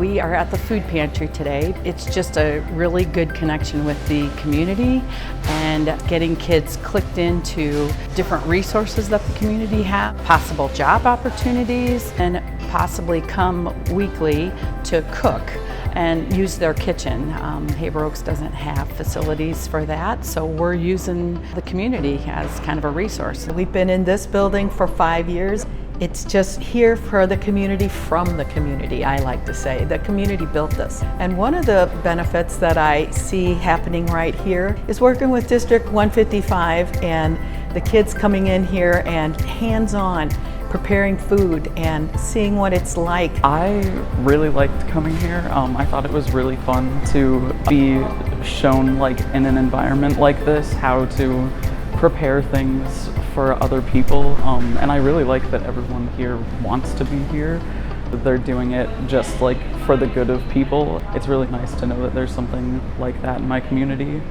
We are at the food pantry today. It's just a really good connection with the community and getting kids clicked into different resources that the community has, possible job opportunities, and possibly come weekly to cook and use their kitchen. Haber Oaks doesn't have facilities for that, so we're using the community as kind of a resource. We've been in this building for 5 years. It's just here for the community, from the community, I like to say. The community built this. And one of the benefits that I see happening right here is working with District 155 and the kids coming in here and hands-on preparing food and seeing what it's like. I really liked coming here. I thought it was really fun to be shown, like, in an environment like this, how to prepare things for other people, and I really like that everyone here wants to be here. They're doing it just like for the good of people. It's really nice to know that there's something like that in my community.